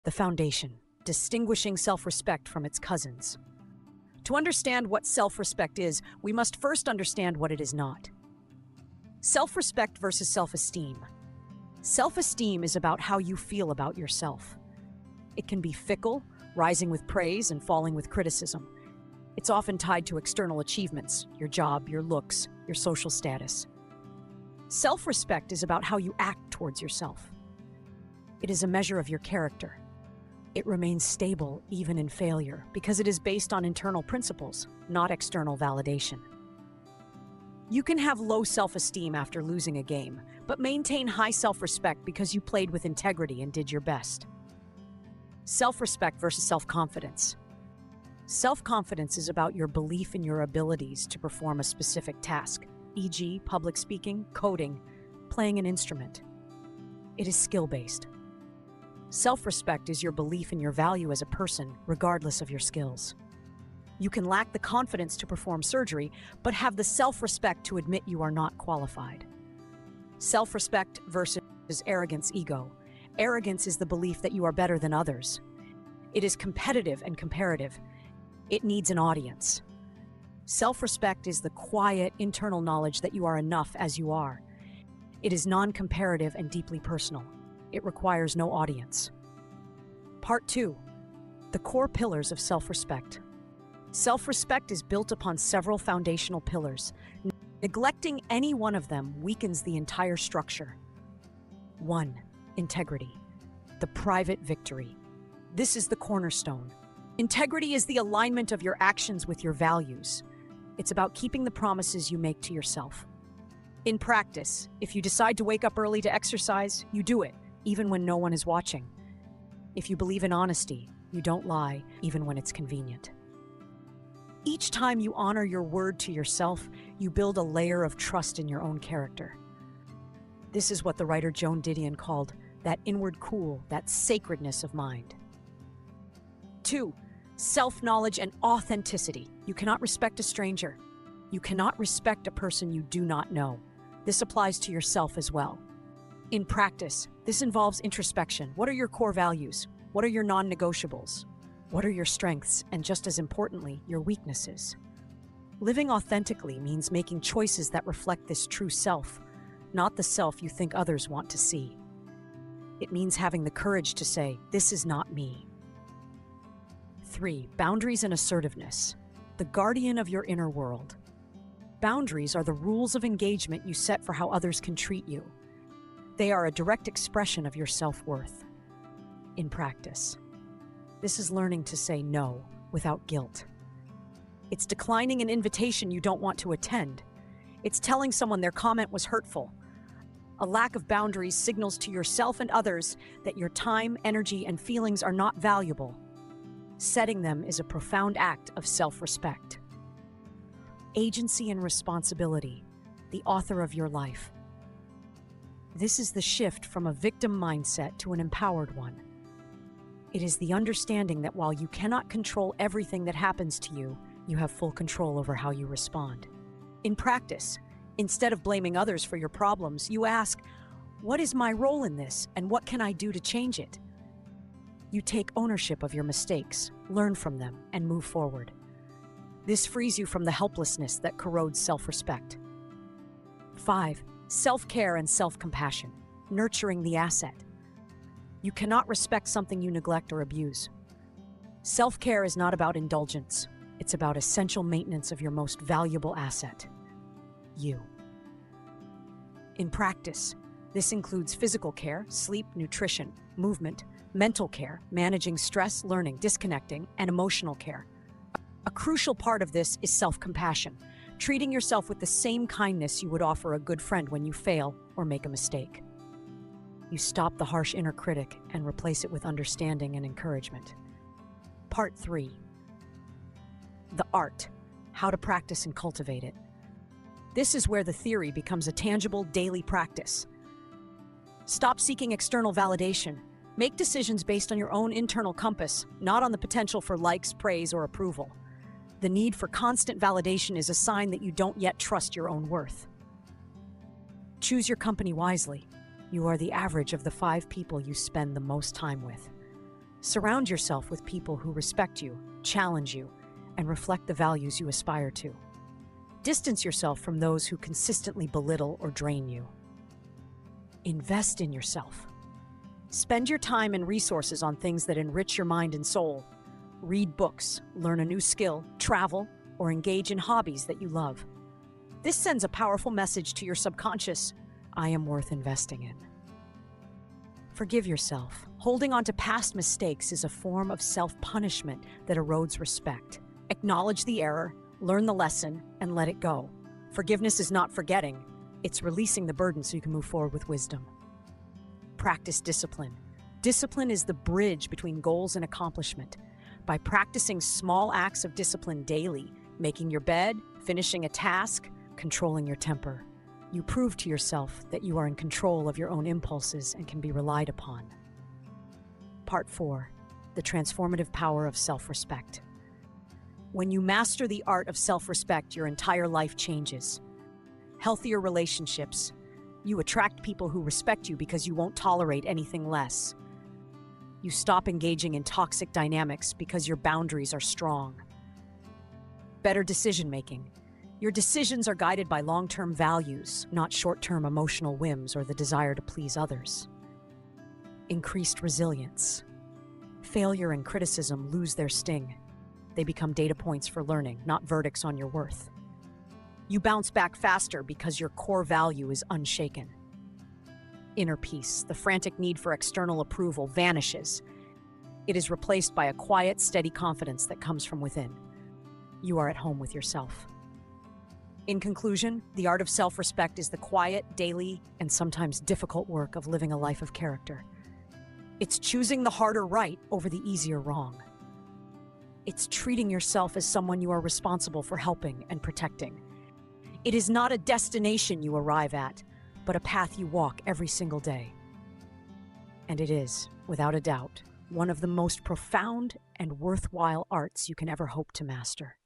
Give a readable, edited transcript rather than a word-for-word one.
The foundation, distinguishing self-respect from its cousins. To understand what self-respect is, we must first understand what it is not. Self-respect versus self-esteem. Self-esteem is about how you feel about yourself. It can be fickle, rising with praise and falling with criticism. It's often tied to external achievements, your job, your looks, your social status. Self-respect is about how you act towards yourself. It is a measure of your character. It remains stable even in failure because it is based on internal principles, not external validation. You can have low self-esteem after losing a game, but maintain high self-respect because you played with integrity and did your best. Self-respect versus self-confidence. Self-confidence is about your belief in your abilities to perform a specific task, e.g., public speaking, coding, playing an instrument. It is skill-based. Self-respect is your belief in your value as a person, regardless of your skills. You can lack the confidence to perform surgery, but have the self-respect to admit you are not qualified. Self-respect versus arrogance, ego. Arrogance is the belief that you are better than others. It is competitive and comparative. It needs an audience. Self-respect is the quiet, internal knowledge that you are enough as you are. It is non-comparative and deeply personal. It requires no audience. Part 2. The core pillars of self-respect. Self-respect is built upon several foundational pillars. Neglecting any one of them weakens the entire structure. 1. Integrity. The private victory. This is the cornerstone. Integrity is the alignment of your actions with your values. It's about keeping the promises you make to yourself. In practice, if you decide to wake up early to exercise, you do it, even when no one is watching. If you believe in honesty, you don't lie, even when it's convenient. Each time you honor your word to yourself, you build a layer of trust in your own character. This is what the writer Joan Didion called that inward cool, that sacredness of mind. 2. Self-knowledge and authenticity. You cannot respect a stranger. You cannot respect a person you do not know. This applies to yourself as well. In practice, this involves introspection. What are your core values? What are your non-negotiables? What are your strengths? And just as importantly, your weaknesses. Living authentically means making choices that reflect this true self, not the self you think others want to see. It means having the courage to say, "This is not me." 3. Boundaries and assertiveness. The guardian of your inner world. Boundaries are the rules of engagement you set for how others can treat you. They are a direct expression of your self-worth. In practice, this is learning to say no without guilt. It's declining an invitation you don't want to attend. It's telling someone their comment was hurtful. A lack of boundaries signals to yourself and others that your time, energy, and feelings are not valuable. Setting them is a profound act of self-respect. Agency and responsibility, the author of your life. This is the shift from a victim mindset to an empowered one. It is the understanding that while you cannot control everything that happens to you, you have full control over how you respond. In practice, instead of blaming others for your problems, you ask, "What is my role in this, and what can I do to change it?" You take ownership of your mistakes, learn from them, and move forward. This frees you from the helplessness that corrodes self-respect. 5. Self-care and self-compassion, nurturing the asset. You cannot respect something you neglect or abuse. Self-care is not about indulgence. It's about essential maintenance of your most valuable asset, you. In practice, this includes physical care, sleep, nutrition, movement, mental care, managing stress, learning, disconnecting, and emotional care. A crucial part of this is self-compassion, treating yourself with the same kindness you would offer a good friend when you fail or make a mistake. You stop the harsh inner critic and replace it with understanding and encouragement. Part 3. The art, how to practice and cultivate it. This is where the theory becomes a tangible daily practice. Stop seeking external validation. Make decisions based on your own internal compass, not on the potential for likes, praise, or approval. The need for constant validation is a sign that you don't yet trust your own worth. Choose your company wisely. You are the average of the 5 people you spend the most time with. Surround yourself with people who respect you, challenge you, and reflect the values you aspire to. Distance yourself from those who consistently belittle or drain you. Invest in yourself. Spend your time and resources on things that enrich your mind and soul. Read books, learn a new skill, travel, or engage in hobbies that you love. This sends a powerful message to your subconscious: I am worth investing in. Forgive yourself. Holding on to past mistakes is a form of self-punishment that erodes respect. Acknowledge the error, learn the lesson, and let it go. Forgiveness is not forgetting. It's releasing the burden so you can move forward with wisdom. Practice discipline. Discipline is the bridge between goals and accomplishment. By practicing small acts of discipline daily, making your bed, finishing a task, controlling your temper, you prove to yourself that you are in control of your own impulses and can be relied upon. Part 4. The transformative power of self-respect. When you master the art of self-respect, your entire life changes. Healthier relationships. You attract people who respect you because you won't tolerate anything less. You stop engaging in toxic dynamics because your boundaries are strong. Better decision-making. Your decisions are guided by long-term values, not short-term emotional whims or the desire to please others. Increased resilience. Failure and criticism lose their sting. They become data points for learning, not verdicts on your worth. You bounce back faster because your core value is unshaken. Inner peace. The frantic need for external approval vanishes. It is replaced by a quiet, steady confidence that comes from within. You are at home with yourself. In conclusion, the art of self-respect is the quiet, daily, and sometimes difficult work of living a life of character. It's choosing the harder right over the easier wrong. It's treating yourself as someone you are responsible for helping and protecting. It is not a destination you arrive at, but a path you walk every single day. And it is, without a doubt, one of the most profound and worthwhile arts you can ever hope to master.